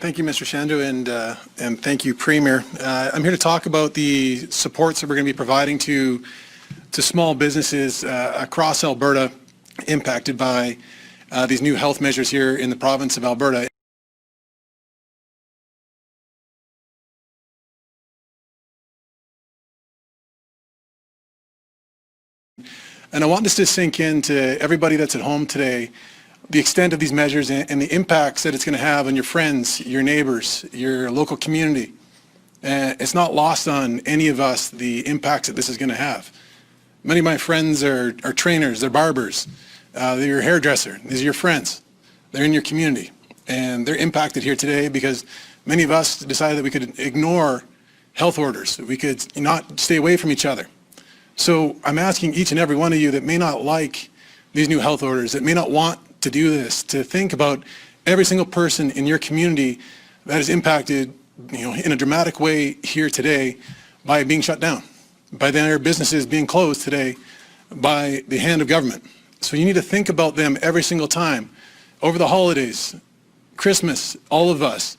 Thank you, Mr. Shandu, and thank you, Premier. I'm here to talk about the supports that we're going to be providing to small businesses across Alberta impacted by these new health measures here in the province of Alberta. And I want this to sink into everybody that's at home today, the extent of these measures and the impacts that it's going to have on your friends, your neighbors, your local community. It's not lost on any of us the impacts that this is going to have. Many of my friends are trainers, they're barbers, they're your hairdresser, these are your friends. They're in your community, and they're impacted here today because many of us decided that we could ignore health orders, we could not stay away from each other. So I'm asking each and every one of you that may not like these new health orders, that may not want to do this, to think about every single person in your community that is impacted, in a dramatic way here today by being shut down, by their businesses being closed today by the hand of government. So you need to think about them every single time. Over the holidays, Christmas, all of us,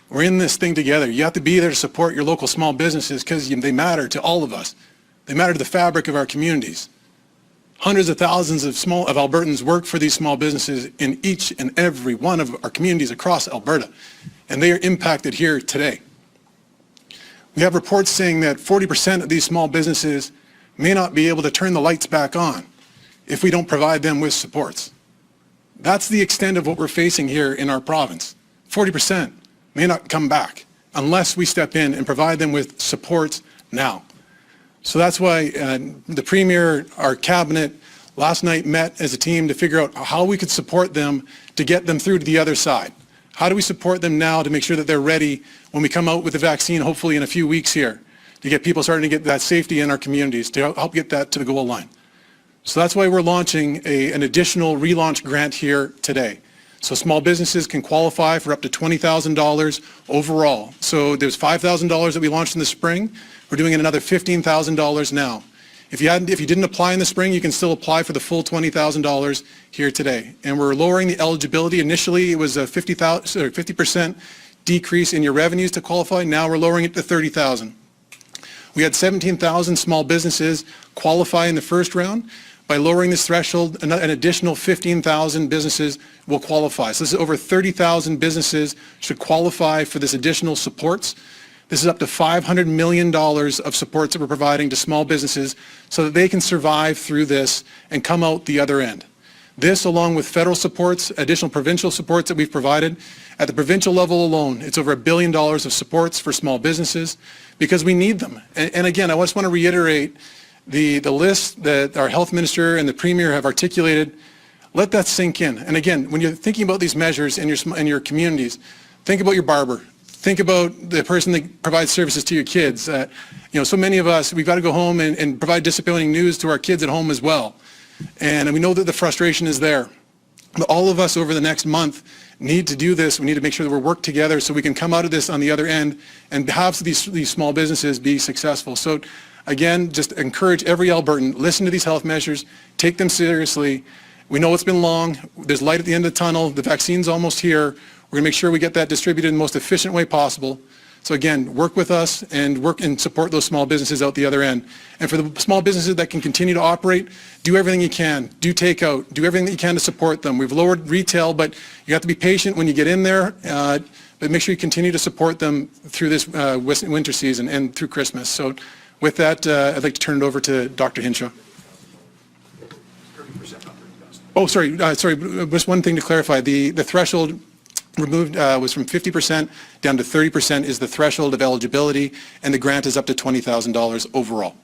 we're in this thing together. You have to be there to support your local small businesses because they matter to all of us. They matter to the fabric of our communities. Hundreds of thousands of Albertans work for these small businesses in each and every one of our communities across Alberta, and they are impacted here today. We have reports saying that 40% of these small businesses may not be able to turn the lights back on if we don't provide them with supports. That's the extent of what we're facing here in our province. 40% may not come back unless we step in and provide them with supports now. So that's why the Premier, our Cabinet, last night met as a team to figure out how we could support them to get them through to the other side. How do we support them now to make sure that they're ready when we come out with the vaccine, hopefully in a few weeks here, to get people starting to get that safety in our communities, to help get that to the goal line. So that's why we're launching an additional relaunch grant here today. So small businesses can qualify for up to $20,000 overall. So there's $5,000 that we launched in the spring. We're doing another $15,000 now. If you didn't apply in the spring, you can still apply for the full $20,000 here today. And we're lowering the eligibility. Initially, it was a 50% decrease in your revenues to qualify. Now we're lowering it to $30,000. We had 17,000 small businesses qualify in the first round. By lowering this threshold, an additional 15,000 businesses will qualify. So this is over 30,000 businesses should qualify for this additional supports. This is up to $500 million of supports that we're providing to small businesses so that they can survive through this and come out the other end. This, along with federal supports, additional provincial supports that we've provided, at the provincial level alone, it's over $1 billion of supports for small businesses because we need them. And again, I just want to reiterate the list that our health minister and the Premier have articulated. Let that sink in. And again, when you're thinking about these measures in your communities, think about your barber. Think about the person that provides services to your kids. So many of us, we've got to go home and provide disappointing news to our kids at home as well. And we know that the frustration is there. But all of us over the next month need to do this. We need to make sure that we work together so we can come out of this on the other end and have these small businesses be successful. So again, just encourage every Albertan, listen to these health measures, take them seriously. We know it's been long. There's light at the end of the tunnel. The vaccine's almost here. We're going to make sure we get that distributed in the most efficient way possible. So again, work with us and work and support those small businesses out the other end. And for the small businesses that can continue to operate, do everything you can. Do takeout. Do everything that you can to support them. We've lowered retail, but you have to be patient when you get in there. But make sure you continue to support them through this winter season and through Christmas. So with that, I'd like to turn it over to Dr. Hinshaw. Oh, sorry. Just one thing to clarify. The threshold removed was from 50% down to 30% is the threshold of eligibility, and the grant is up to $20,000 overall.